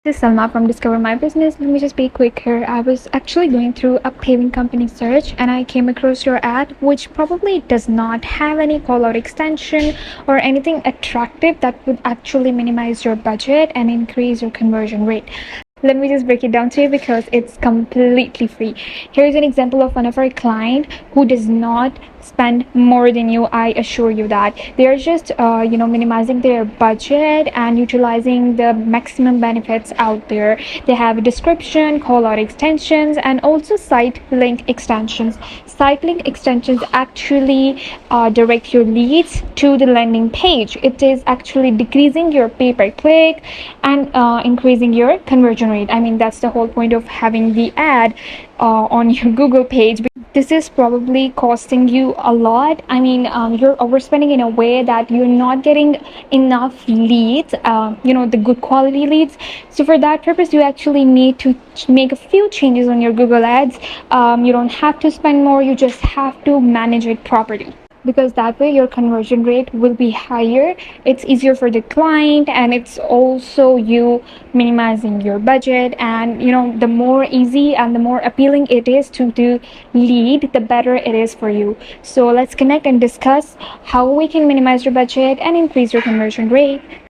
This is Salma from Discover My Business. Let me just be quick here. I was actually going through a paving company search and I came across your ad, which probably does not have any call out extension or anything attractive that would actually minimize your budget and increase your conversion rate. Let me just break it down to you because it's completely free. Here's an example of one of our client who does not spend more than you. I assure you that they're just minimizing their budget and utilizing the maximum benefits out there. They have a description, call out extensions, and also site link extensions. Site link extensions actually direct your leads to the landing page. It is actually decreasing your pay per click and increasing your conversion rate. I mean, that's the whole point of having the ad on your Google page. This is probably costing you a lot. I mean, you're overspending in a way that you're not getting enough leads, the good quality leads. So for that purpose, you actually need to make a few changes on your Google ads. You don't have to spend more, you just have to manage it properly, because that way your conversion rate will be higher. It's easier for the client, and it's also you minimizing your budget. And the more easy and the more appealing it is to the lead, the better it is for you. So let's connect and discuss how we can minimize your budget and increase your conversion rate.